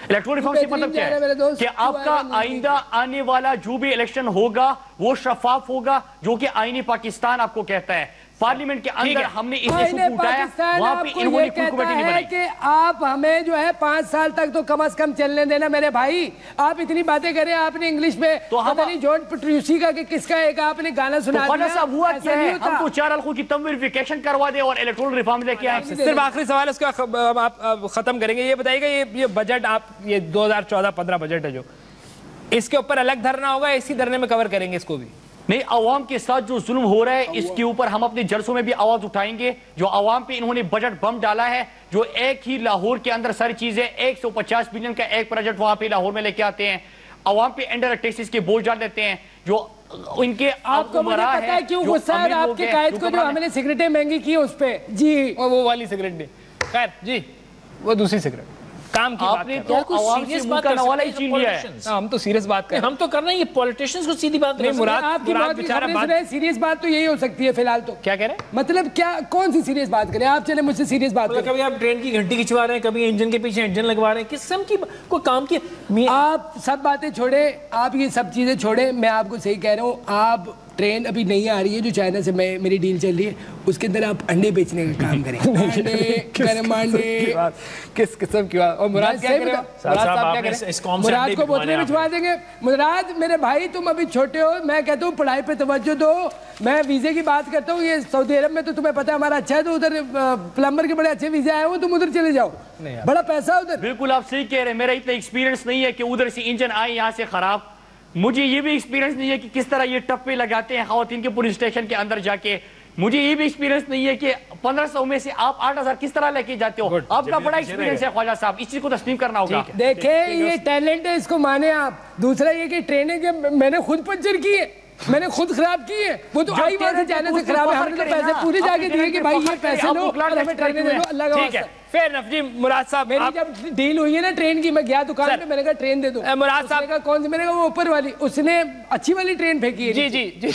الیکٹرل ریفارم سے مطلب کیا ہے کہ آپ کا آئندہ آنے والا جو بھی الیکشن ہوگا وہ شفاف ہوگا، جو کہ آئین پاکستان آپ کو کہتا ہے۔ پارلیمنٹ کے اندر ہم نے اس ایشو کو اٹھایا، وہاں پہ انہوں نے کوئی کمیٹی نہیں بنائی کہ آپ ہمیں جو ہے 5 سال تک تو کم از کم چلنے دینا میرے بھائی۔ آپ اتنی باتیں کریں، آپ نے انگلش میں پتہ نہیں جون پٹریوسی کا کہ کس کا ایک آپ نے گانا سنا دیا۔ صاحب ہوا کیا ہے، ہم تو 4 حلقوں کی تمویریفیکیشن کروا دیں اور الیکٹرل ریفارم لے کے آئیں۔ صرف آخری سوال اس کا آپ ختم کریں گے، یہ بتائیے گا یہ بجٹ آپ یہ 2014-15 بجٹ ہے جو، اس کے اوپر الگ دھرنا ہوگا، اسی دھرنے میں کور کریں گے اس کو بھی؟ نہیں، عوام کے ساتھ جو ظلم ہو رہا ہے اس کے اوپر ہم اپنے جلسوں میں بھی آواز اٹھائیں گے۔ جو عوام پہ انہوں نے بجٹ بم ڈالا ہے، جو ایک ہی لاہور کے اندر ساری چیزیں 150 بلین کا ایک پروجیکٹ وہاں پہ لاہور میں لے کے آتے ہیں، عوام پہ انڈائریکٹ ٹیکسز کے بوجھ ڈال دیتے ہیں، جو ان کے آپ کو مجھے پتا ہے کیوں غصہ ہے آپ کے قائد کو، جو ہم نے سگریٹیں مہنگی کی اس پہ جی، وہ والی سگریٹ نہیں، خیر جی وہ دوسری سگریٹ کام کی آپ نے تو عوام سے منہ کا نوالا ہی چھین لیا ہے۔ ہم تو سیریس بات کریں، ہم تو کرنا ہے یہ پولیٹیشنز کو سیدھی بات نہیں، مراد آپ کی بات بیچارہ بات سیریس بات تو یہی ہو سکتی ہے فی الحال۔ تو کیا کہہ رہے ہیں، مطلب کیا کون سی سیریس بات کریں آپ؟ چلیں مجھ سے سیریس بات کریں۔ کبھی آپ ٹرین کی گھنٹی کھچوا رہے ہیں، کبھی انجن کے پیچھے انجن لگوا رہے ہیں، کس قسم کی کوئی کام کی؟ آپ سب باتیں چھوڑیں، آپ یہ سب چیزیں چھوڑیں، میں آپ کو صحیح کہہ رہا ہوں، آپ ٹرین ابھی نہیں آ رہی ہے جو چائنا سے میری ڈیل چل رہی ہے، اس کے اندر آپ انڈے بیچنے کا کام کریں، گرم انڈے، کس قسم کی بات۔ اور مراد کیا کرے گا؟ مراد کو بوتلیں بھجوا دیں گے۔ مراد میرے بھائی تم ابھی چھوٹے ہو، میں کہتا ہوں پڑھائی پہ توجہ دو، میں ویزے کی بات کرتا ہوں، یہ سعودی عرب میں تو تمہیں پتہ ہے ہمارا اچھا ہے، تو ادھر پلمبر کے بڑے اچھے ویزے آئے ہوئے، تم ادھر چلے جاؤ، بڑا پیسہ ادھر۔ بالکل آپ صحیح کہہ رہے ہیں، میرا اتنا ایکسپیرینس نہیں ہے کہ ادھر سے انجن آئے یہاں سے خراب، مجھے یہ بھی ایکسپیرینس نہیں ہے کہ کس طرح یہ ٹپے لگاتے ہیں خواتین کے پولیس اسٹیشن کے اندر جا کے، مجھے یہ بھی ایکسپیرینس نہیں ہے کہ 1500 میں سے آپ 8000 کس طرح لے کے جاتے ہو۔ آپ کا بڑا ایکسپیرینس ہے خواجہ صاحب، اس چیز کو تسلیم کرنا ہوگا۔ دیکھیں یہ ٹیلنٹ ہے، اس کو مانے آپ۔ دوسرا یہ کہ ٹریننگ میں نے خود پنچر کی ہے، میں نے خود خراب کی ہے، وہ تو آئی وہاں سے جانے سے خراب ہے، ہم نے تو پیسے پورے جا کے دیے کہ بھائی یہ پیسے لو اور ہمیں ٹریننگ دے دو، اللہ کا واسطہ۔ فیر نف جی، مراد صاحب میری جب ڈیل ہوئی ہے نا ٹرین کی، میں گیا دکان پہ، میں نے کہا ٹرین دے دو، مراد صاحب کا کون سی، میں نے کہا وہ اوپر والی، اس نے اچھی والی ٹرین پھینکی ہے۔ جی جی جی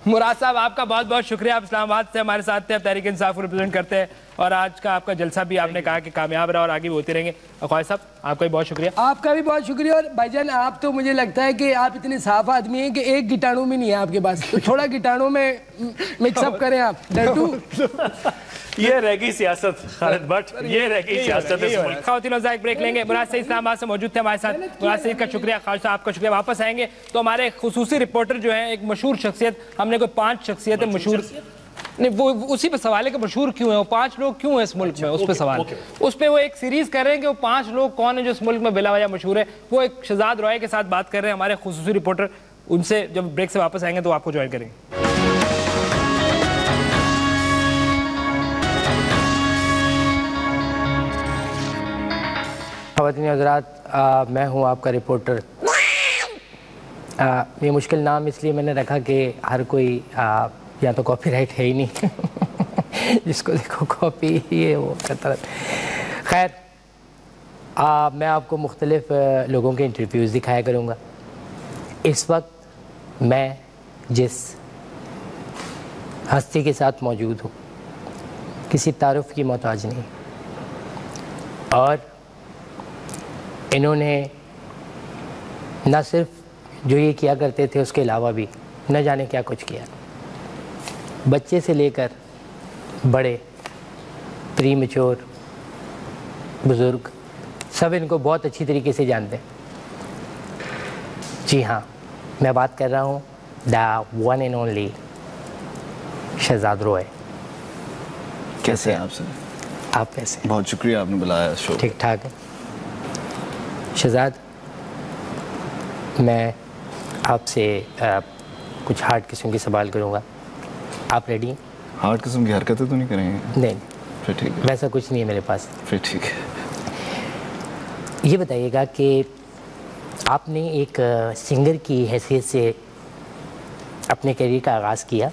مراد صاحب آپ کا بہت بہت شکریہ، آپ اسلام آباد سے ہمارے ساتھ تھے، آپ تحریک انصاف کو ریپرزینٹ کرتے ہیں، اور آج کا آپ کا جلسہ بھی آپ نے کہا کہ کامیاب رہا اور آگے بھی ہوتے رہیں گے۔ خواجہ صاحب آپ کا بھی بہت شکریہ۔ آپ کا بھی بہت شکریہ، اور بھائی جان آپ تو مجھے لگتا ہے کہ آپ اتنے صاف آدمی ہیں کہ ایک گٹانو بھی نہیں ہے آپ کے پاس، تو تھوڑا گٹانو میں مکس اپ کریں آپ، ڈرٹو یہ رہ گئی سیاست خالد بٹ، یہ رہ گئی سیاست. خواتین و حضرات بریک لیں گے. مراد سعید اسلام آباد سے موجود تھے ہمارے ساتھ. مراد سعید کا شکریہ، خالد صاحب آپ کا شکریہ. واپس آئیں گے تو ہمارے خصوصی رپورٹر جو ہیں، ایک مشہور شخصیت، ہم نے کوئی 5 شخصیتیں مشہور نہیں، وہ اسی پہ سوال ہے کہ مشہور کیوں ہیں وہ 5 لوگ کیوں ہیں اس ملک میں، اس پہ سوال. اس پہ وہ ایک سیریز کر رہے ہیں کہ وہ 5 لوگ کون ہیں جو اس ملک میں بلا وجہ مشہور ہے. وہ ایک شہزاد روائے کے ساتھ بات کر رہے ہیں ہمارے خصوصی رپورٹر. ان سے جب بریک سے واپس آئیں گے تو آپ کو جوائن کریں گے. خواتین حضرات، میں ہوں آپ کا رپورٹر. یہ مشکل نام اس لیے میں نے رکھا کہ ہر کوئی یا تو کاپی رائٹ ہے ہی نہیں، جس کو دیکھو کاپی یہ وہ کرتا رہتا. خیر، میں آپ کو مختلف لوگوں کے انٹرویوز دکھایا کروں گا. اس وقت میں جس ہستی کے ساتھ موجود ہوں کسی تعارف کی محتاج نہیں، اور انہوں نے نہ صرف جو یہ کیا کرتے تھے اس کے علاوہ بھی نہ جانے کیا کچھ کیا. بچے سے لے کر بڑے، پری میچور، بزرگ، سب ان کو بہت اچھی طریقے سے جانتے ہیں. جی ہاں، میں بات کر رہا ہوں the one and only Shehzad Roy. کیسے ہیں آپ سے؟ آپ کیسے؟ بہت شکریہ آپ نے بلایا شو. ٹھیک ٹھاک ہے. شہزاد، میں آپ سے کچھ ہارڈ قسم کے سوال کروں گا. آپ ریڈی ہیں؟ ہارڈ قسم کی حرکتیں تو نہیں کریں گے؟ نہیں، پھر ٹھیک ہے. ویسا کچھ نہیں ہے میرے پاس. پھر ٹھیک ہے. یہ بتائیے گا کہ آپ نے ایک سنگر کی حیثیت سے اپنے کیریئر کا آغاز کیا،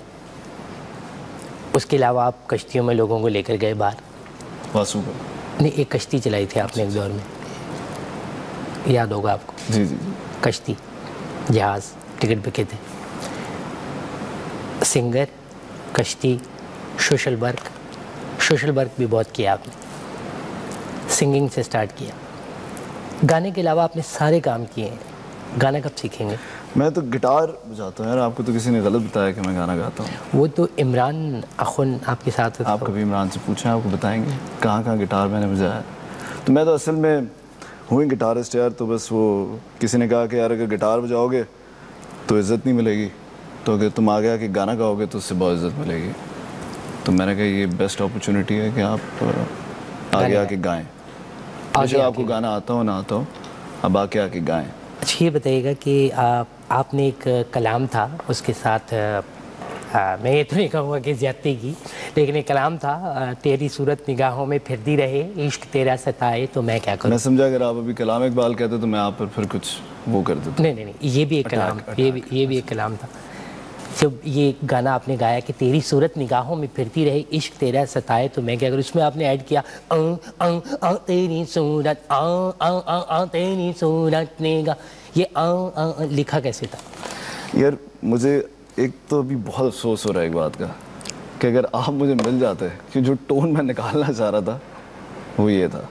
اس کے علاوہ آپ کشتیوں میں لوگوں کو لے کر گئے باہر. واسو کا نہیں، ایک کشتی چلائی تھی آپ نے ایک دور میں، یاد ہوگا آپ کو. جی جی. کشتی، جہاز، ٹکٹ بکے تھے. سنگر، کشتی، سوشل ورک بھی بہت کیا آپ نے. سنگنگ سے سٹارٹ کیا. گانے کے علاوہ آپ نے سارے کام کیے ہیں. گانا کب سیکھیں گے؟ میں تو گٹار بجاتا ہوں یار. آپ کو تو کسی نے غلط بتایا کہ میں گانا گاتا ہوں. وہ تو عمران اخن آپ کے ساتھ. آپ کبھی عمران سے پوچھیں، آپ کو بتائیں گے کہاں کہاں گٹار میں نے بجایا. تو میں تو اصل میں ہوں گٹارسٹ یار. تو بس وہ کسی نے کہا کہ یار اگر گٹار بجاؤ گے تو عزت نہیں ملے گی، تو اگر تم آگے آ کے گانا گاؤ گے تو اس سے بہت عزت ملے گی. تو میں نے کہا یہ بیسٹ اپرچونیٹی ہے کہ آپ آگے آ کے گائیں. مجھے آپ کو گانا آتا ہو نہ آتا ہو، اب آ کے گائیں. اچھا، یہ بتائیے گا کہ آپ نے ایک کلام تھا، اس کے ساتھ میں یہ تو نہیں کہوں گا کہ زیادتی کی، لیکن ایک کلام تھا، تیری صورت نگاہوں میں پھرتی رہے، عشق تیرا ستائے تو میں کیا کروں. میں سمجھا اگر آپ ابھی کلام اقبال کہتے تو میں آپ پر پھر کچھ وہ کر دیتا. نہیں، یہ بھی ایک کلام، یہ بھی ایک کلام تھا. جب یہ گانا آپ نے گایا کہ تیری صورت نگاہوں میں پھرتی رہے، عشق تیرا ستائے تو میں کیا کروں، اس میں آپ نے ایڈ کیا تیری صورت تیری صورت نگاہ. یہ لکھا کیسے تھا؟ یار مجھے ایک تو ابھی بہت افسوس ہو رہا ہے ایک بات کا کہ اگر آپ مجھے مل جاتے کہ جو ٹون میں نکالنا چاہ رہا تھا وہ یہ تھا.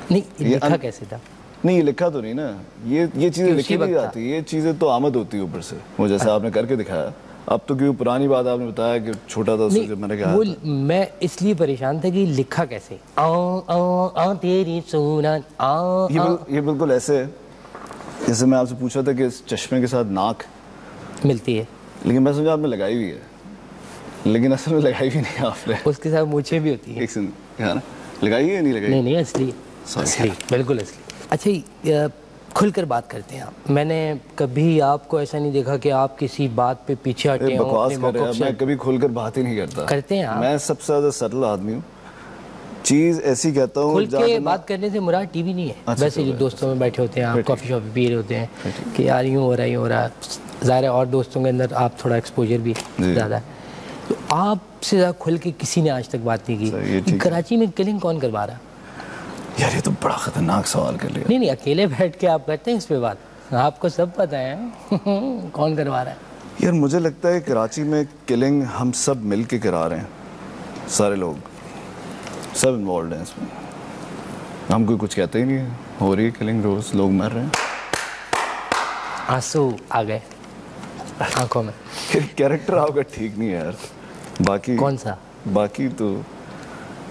نہیں، لکھا کیسے تھا؟ نہیں، یہ لکھا تو نہیں نا. یہ چیزیں لکھی نہیں جاتی، یہ چیزیں تو آمد ہوتی ہے اوپر سے. وہ جیسے آپ نے کر کے دکھایا. اب تو کیوں پرانی بات آپ نے بتایا کہ چھوٹا تھا جب میں نے کہا. میں اس لیے پریشان تھا کہ لکھا کیسے تیری صورت. یہ بالکل ایسے ہے جیسے میں آپ سے پوچھا تھا کہ اس چشمے کے ساتھ ناک ملتی ہے، لیکن میں سمجھا آپ نے لگائی ہوئی ہے، لیکن اصل میں لگائی بھی نہیں آپ نے. اس کے ساتھ مونچھیں بھی ہوتی ہیں. ایک سن لگائی ہے نہیں لگائی؟ نہیں، اصلی، بالکل اصلی. اچھا، کھل کر بات کرتے ہیں. میں نے کبھی آپ کو ایسا نہیں دیکھا کہ آپ کسی بات پہ پیچھے ہٹے ہوں. بکواس کر رہے ہیں. میں کبھی کھل کر بات ہی نہیں کرتا. کرتے ہیں آپ؟ میں سب سے زیادہ سٹل آدمی ہوں. چیز ایسی کہتا ہوں. کھل کے بات کرنے سے مراد ٹی وی نہیں ہے. ویسے جو دوستوں میں بیٹھے ہوتے ہیں آپ، کافی شاپ پہ پی رہے ہوتے ہیں کہ یار یوں ہو رہا ہے. ظاہر ہے اور دوستوں کے اندر آپ تھوڑا ایکسپوجر بھی زیادہ ہے. تو آپ سے زیادہ کھل کے کسی نے آج تک بات نہیں کی. کراچی میں کلنگ کون کروا رہا؟ یار یہ تو بڑا خطرناک سوال کر لیا. نہیں، اکیلے بیٹھ کے آپ کرتے ہیں اس پہ بات؟ آپ کو سب پتہ ہے کون کروا رہا ہے. یار مجھے لگتا ہے کراچی میں کلنگ ہم سب مل کے کرا رہے ہیں. سارے لوگ سب انوالوڈ ہیں اس میں. ہم کوئی کچھ کہتے ہی نہیں ہے. ہو رہی ہے کلنگ، روز لوگ مر رہے ہیں. آنسو آ گئے آنکھوں میں. کیریکٹر آپ کا ٹھیک نہیں ہے یار. باقی کون سا؟ باقی تو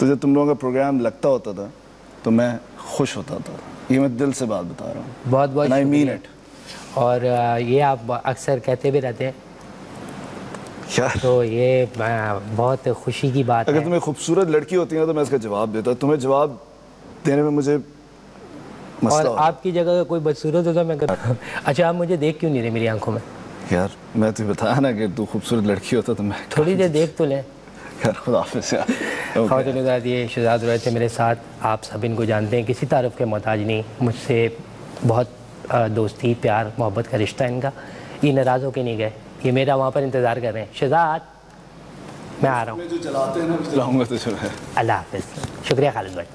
تو جب تم لوگوں کا پروگرام لگتا ہوتا تھا تو میں خوش ہوتا تھا. یہ میں دل سے بات بتا رہا ہوں. بہت بہت I mean it. اور یہ آپ اکثر کہتے بھی رہتے ہیں یار تو یہ بہت خوشی کی بات ہے. اگر تمہیں خوبصورت لڑکی ہوتی ہے تو میں اس کا جواب دیتا. تمہیں جواب دینے میں مجھے مسئلہ اور آپ کی جگہ کوئی بدصورت ہوتا میں کرتا. اچھا آپ مجھے دیکھ کیوں نہیں رہے میری آنکھوں میں؟ یار میں تجھے بتایا نا کہ تو خوبصورت لڑکی ہوتا تو میں تھوڑی دیر دیکھ تو لیں. یار خدا حافظ یار. خواتین حضرات یہ شہزاد رویہ تھے میرے ساتھ. آپ سب ان کو جانتے ہیں, کسی تعارف کے محتاج نہیں. مجھ سے بہت دوستی پیار محبت کا رشتہ ان کا. یہ ناراض ہو کے نہیں گئے, یہ میرا وہاں پر انتظار کر رہے ہیں. شہزاد میں آ رہا ہوں. جو چلاتے ہیں نا چلاؤں گا تو اللہ حافظ. شکریہ خالد بھائی.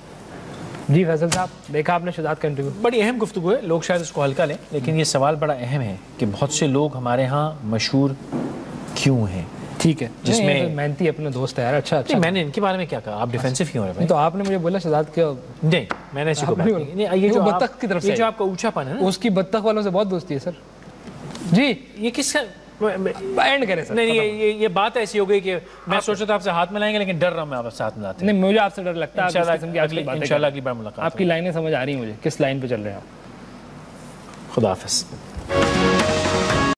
جی فیصل صاحب دیکھا آپ نے شہزاد کا انٹرویو, بڑی اہم گفتگو ہے. لوگ شاید اس کو ہلکا لیں لیکن یہ سوال بڑا اہم ہے کہ بہت سے لوگ ہمارے ہاں مشہور کیوں ہیں. ٹھیک ہے جس میں محنتی اپنا دوست ہے یار. اچھا اچھا میں نے ان کے بارے میں کیا کہا, آپ ڈیفینسو کیوں ہو رہے ہیں؟ تو آپ نے مجھے بولا شہزاد کے نہیں میں نے اسی کو بات نہیں. یہ جو بطخ کی طرف سے یہ جو آپ کا اونچا پن ہے نا, اس کی بطخ والوں سے بہت دوستی ہے سر. جی یہ کس کا اینڈ کریں سر. نہیں یہ بات ایسی ہو گئی کہ میں سوچا تھا آپ سے ہاتھ ملائیں گے لیکن ڈر رہا ہوں میں آپ سے ہاتھ ملاتے. نہیں مجھے آپ سے ڈر لگتا ہے. انشاءاللہ اگلی بار ملاقات. آپ کی لائنیں سمجھ آ رہی ہیں مجھے, کس لائن پہ چل رہے ہیں آپ. خدا حافظ.